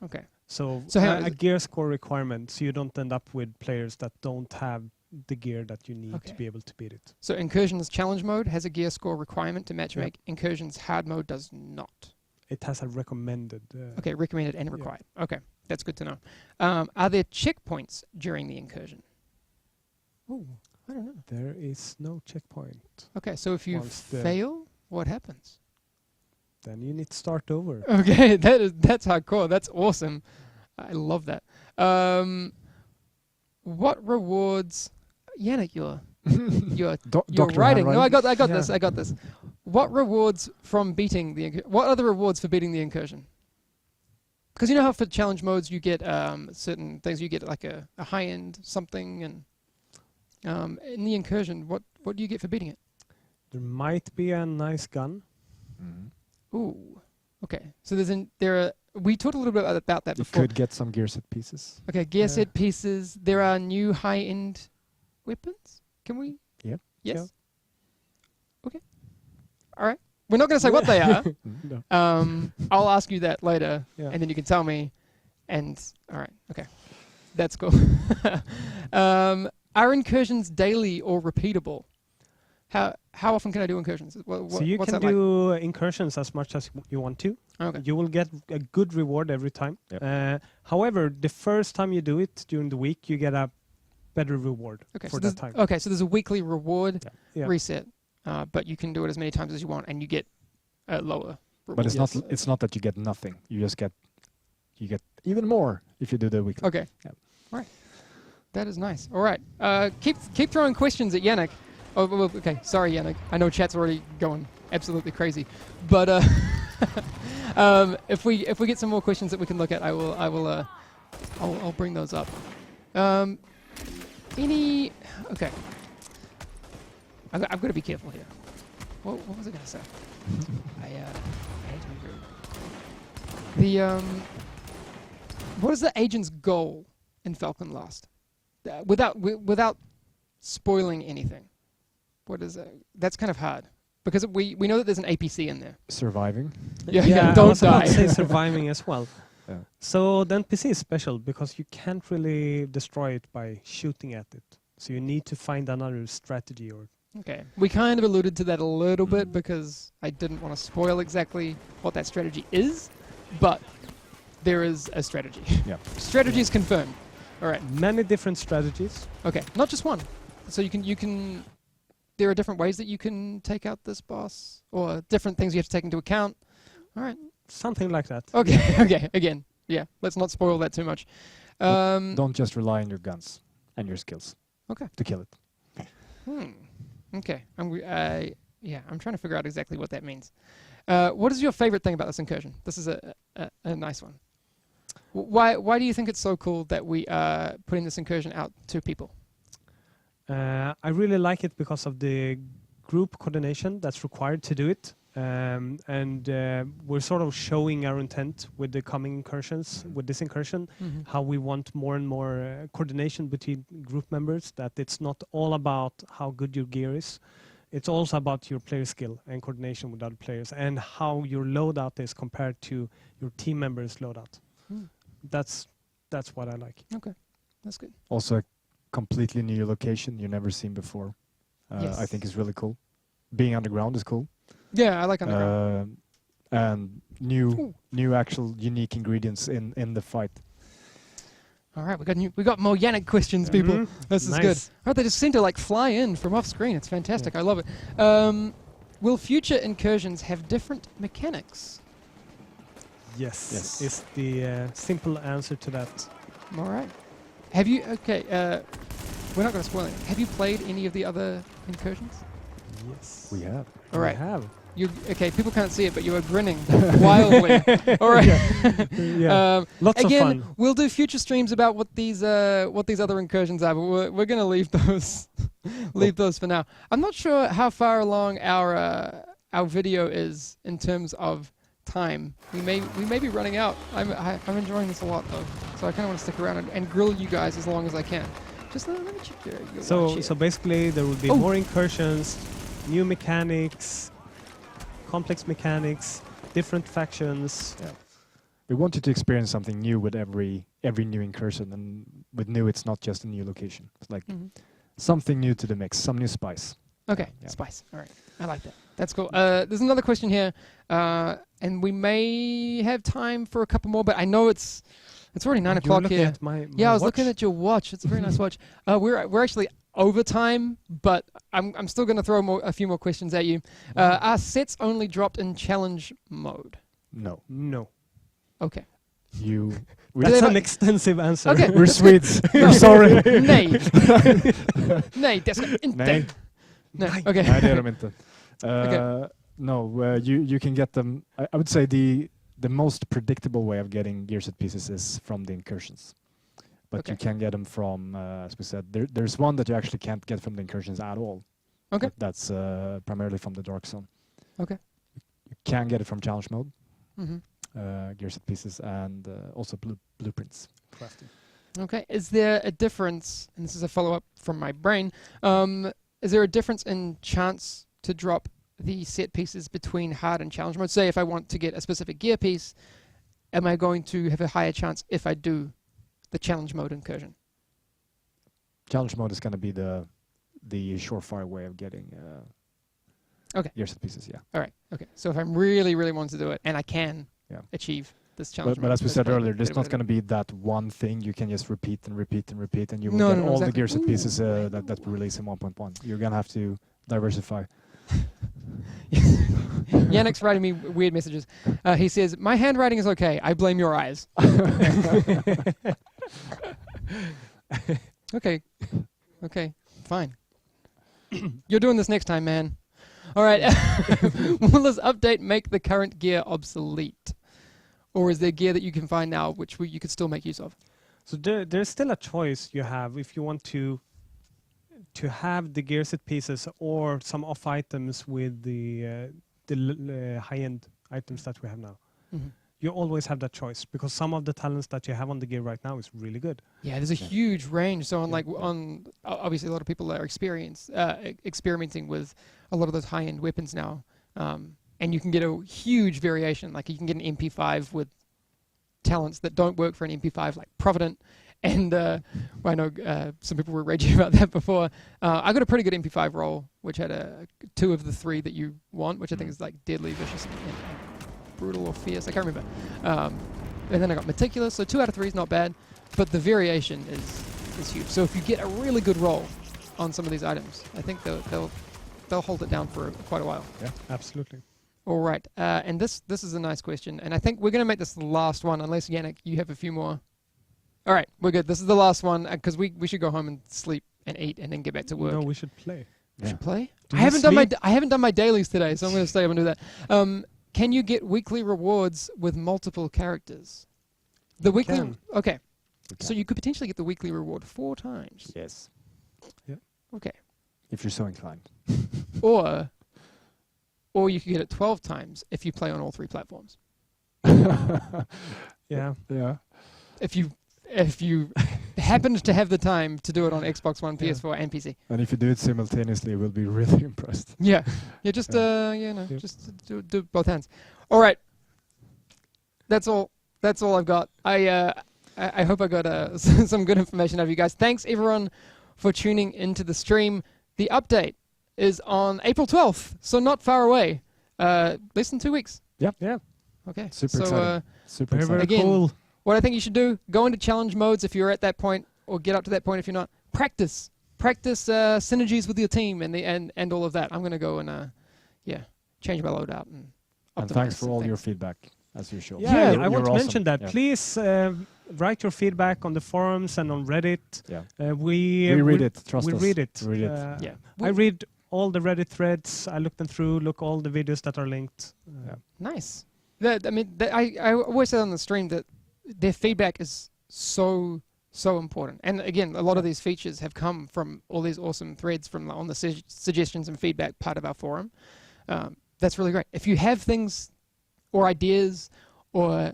Okay. So a gear score requirement, so you don't end up with players that don't have the gear that you need to be able to beat it. So Incursions challenge mode has a gear score requirement to matchmake. Incursions hard mode does not. It has a recommended. Okay, recommended and Yeah. required. Okay, that's good to know. Are there checkpoints during the incursion? Oh, I don't know. there is no checkpoint. Okay, so if you Once the- fail, what happens? Then you need to start over. Okay, that's hardcore. That's awesome. I love that. What rewards? Yannick, you're Dr. writing. No, I got Yeah. this. I got this. What rewards from beating the? What are the rewards for beating the incursion? Because you know how for challenge modes you get certain things. You get like a high end something, and in the incursion, what do you get for beating it? There might be a nice gun. Ooh. Okay. So we talked a little bit about that You before. could get some gear set pieces. Okay, gear Yeah. set pieces. There are new high-end weapons. Can we? Yep. Yes. Yeah. Okay. All right. We're not going to say what they are. No. I'll ask you that later, Yeah. and then you can tell me. And all right. Okay. That's cool. Are incursions daily or repeatable? How often can I do incursions? So you what's can that like? do incursions as much as you want to. Okay. You will get a good reward every time. Yep. However, the first time you do it during the week, you get a better reward Okay. for So that time. okay. So there's a weekly reward Yeah. reset, but you can do it as many times as you want, and you get a lower reward. But it's Yes. not. It's not that you get nothing. You just get. You get even more if you do the weekly. Okay. Yep. All right. That is nice. All right. Keep throwing questions at Yannick. Oh, well, okay. Sorry, Yannick. I know chat's already going absolutely crazy, but if we get some more questions that we can look at, I'll bring those up. Okay. I've got to be careful here. What was I going to say? I hate to be rude. What is the agent's goal in Falcon Lost? Without spoiling anything. What is that? That's kind of hard because we know that there's an APC in there. Surviving. I don't was about die. to say surviving as well. Yeah. So the NPC is special because you can't really destroy it by shooting at it. So you need to find another strategy or. Okay. We kind of alluded to that a little bit because I didn't want to spoil exactly what that strategy is, but there is a strategy. Yeah. Strategy is confirmed. All right. Many different strategies. Okay. Not just one. So you can. There are different ways that you can take out this boss, or different things you have to take into account. All right. Something like that. Okay. Okay. Again. Yeah. Let's not spoil that too much. Don't just rely on your guns and your skills. Okay. To kill it. Okay. I'm trying to figure out exactly what that means. What is your favorite thing about this incursion? This is a nice one. Why do you think it's so cool that we are putting this incursion out to people? I really like it because of the group coordination that's required to do it. We're sort of showing our intent with the coming incursions, with this incursion, how we want more and more coordination between group members, that it's not all about how good your gear is. It's also about your player skill and coordination with other players and how your loadout is compared to your team members' loadout. That's what I like. Okay, that's good. Also, a completely new location you've never seen before. Yes. I think is really cool. Being underground is cool. Yeah, I like underground. And new actual unique ingredients in the fight. All right, we got more Yannick questions, people. This is Nice. good. Oh, they just seem to fly in from off screen. It's fantastic. I love it. Will future incursions have different mechanics? Yes. Is the simple answer to that. All right. Have you? Okay. We're not going to spoil it. Have you played any of the other incursions? Yes. We have. All right. We have. Okay, people can't see it, but you are grinning wildly. All right. Yeah. Lots again, of fun. we'll do future streams about what these other incursions are, but we're going to leave those for now. I'm not sure how far along our video is in terms of time. We may be running out. I'm enjoying this a lot though, so I kind of want to stick around and grill you guys as long as I can. Just let me check your watch So here. basically there will be more incursions, new mechanics, complex mechanics, different factions. Yeah. We wanted to experience something new with every new incursion, and with new, it's not just a new location. It's like something new to the mix, some new spice. Okay, Yeah. spice. All right, I like that. That's cool. There's another question here, and we may have time for a couple more, but I know it's already 9 You were o'clock looking here. at my Yeah, I was watch. looking at your watch. It's a very nice watch. We're actually over time, but I'm still going to throw a few more questions at you. Are sets only dropped in challenge mode? No. No. Okay. You. That's they an not- extensive answer. Okay. We're Swedes. We're sorry. Nej. Nej, det ska inte. Nej. Nej. Okay. Nej, det är de inte. Okay. No, you can get them. I would say the most predictable way of getting gear set pieces is from the incursions, but Okay. you can get them from, as we said, there's one that you actually can't get from the incursions at all. Okay. That's primarily from the dark zone. Okay. You can get it from challenge mode, Mhm. gear set pieces, and also blueprints. Okay. Is there a difference, and this is a follow-up from my brain, is there a difference in chance to drop the set pieces between hard and challenge mode? Say if I want to get a specific gear piece, am I going to have a higher chance if I do the challenge mode incursion? Challenge mode is going to be the surefire way of getting Okay. gear set pieces. Yeah. All right. Okay. So if I'm really, really want to do it, and I can Yeah. achieve this challenge But mode, as we that's said probably earlier, a there's bit not of going to be that one thing you can just repeat and repeat and repeat, and you will No, get no, all exactly. the gear set Ooh. pieces that we release in 1.1. You're going to have to diversify. Yannick's writing me weird messages. He says, "My handwriting is okay. I blame your eyes." Okay. Okay. Fine. You're doing this next time, man. All right. Will this update make the current gear obsolete? Or is there gear that you can find now which you could still make use of? So there's still a choice you have if you want to have the gear set pieces or some off items with the high-end items that we have now. Mhm. You always have that choice because some of the talents that you have on the gear right now is really good. Yeah, there's a huge range. So obviously a lot of people are experimenting with a lot of those high-end weapons now, and you can get a huge variation. Like you can get an MP5 with talents that don't work for an MP5, like Provident. And I know some people were raging about that before. I got a pretty good MP5 roll, which had 2 of the 3 that you want, which I think is like Deadly, Vicious, and Brutal or Fierce. I can't remember. And then I got Meticulous, so 2 out of 3 is not bad, but the variation is huge. So if you get a really good roll on some of these items, I think they'll hold it down for quite a while. Yeah, absolutely. All right, and this is a nice question, and I think we're going to make this the last one, unless Yannick, you have a few more. All right, we're good. This is the last one because we should go home and sleep and eat and then get back to work. No, we should play. We should play. Do I you haven't done my dailies today, so I'm going to stay up and do that. Can you get weekly rewards with multiple characters? The weekly. can. Okay, so you could potentially get the weekly reward 4 times. Yes. Okay, If you're so inclined. or you could get it 12 times if you play on all 3 platforms. Yeah. Yeah. If you happened to have the time to do it on Xbox One, PS4, and PC. And if you do it simultaneously, we'll be really impressed. Yeah, just do both hands. All right, that's all I've got. I hope I got some good information out of you guys. Thanks everyone for tuning into the stream. The update is on April 12th, so not far away. Less than 2 weeks. Yeah. Yeah. Okay. Super exciting. Super Very, very exciting. Again, cool. What I think you should do, go into challenge modes if you're at that point, or get up to that point if you're not. Practice synergies with your team and all of that. I'm gonna go and change my loadout and And optimize thanks for some all your things. feedback, as usual. Yeah, Yeah, I You're want to awesome. mention that. Yeah. Please write your feedback on the forums and on Reddit. Yeah. We read it. Trust we us. read it. Read it. Yeah. I read all the Reddit threads. I look them through. Look all the videos that are linked. Yeah. Nice. I always say on the stream that their feedback is so important. And again, a lot of these features have come from all these awesome threads from on the suggestions and feedback part of our forum. That's really great. If you have things or ideas or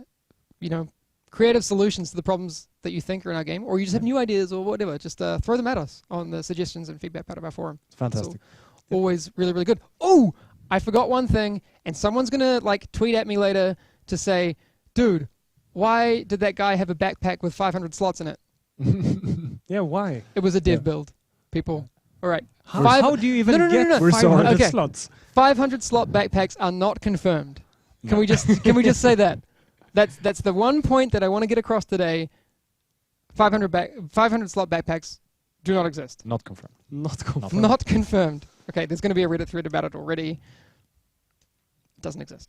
creative solutions to the problems that you think are in our game, or you just have new ideas or whatever, just throw them at us on the suggestions and feedback part of our forum. It's fantastic. So, always really, really good. Oh, I forgot one thing, and someone's gonna tweet at me later to say, dude, why did that guy have a backpack with 500 slots in it? Yeah, why? It was a dev Yeah. build, people. All right. How do you even No, no, no, get no, no. We're sorry. 500 Okay. slots? 500 slot backpacks are not confirmed. Can we just say that? That's the one point that I want to get across today. 500 slot backpacks do not exist. Not confirmed. Not confirmed. Not confirmed. Okay, there's going to be a Reddit thread about it already. It doesn't exist.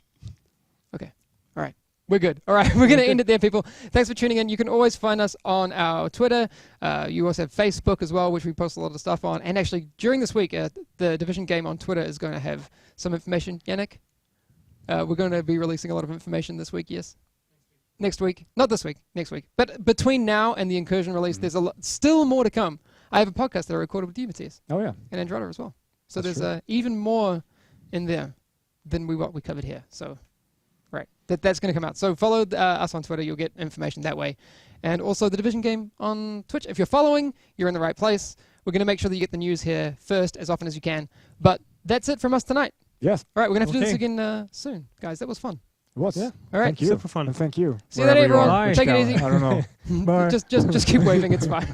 Okay. All right. We're good. All right. We're going to end it there, people. Thanks for tuning in. You can always find us on our Twitter. You also have Facebook as well, which we post a lot of stuff on. And actually, during this week, the Division game on Twitter is going to have some information. Yannick? We're going to be releasing a lot of information this week, yes? Next week. Not this week. Next week. But between now and the Incursion release, there's still more to come. I have a podcast that I recorded with you, Matthias, Oh yeah. and Andromeda as well. So That's there's even more in there than what we covered here. So, right, that's going to come out. So follow us on Twitter. You'll get information that way. And also the Division game on Twitch. If you're following, you're in the right place. We're going to make sure that you get the news here first as often as you can. But that's it from us tonight. Yes. All right, we're going to have to do this Okay. again soon. Guys, that was fun. It was. Yeah. All right. Thank you. Super fun. And thank you. See you later, Wherever you everyone. are. Bye. Take it Ciao. easy. I don't know. Bye. Just keep waving. It's fine.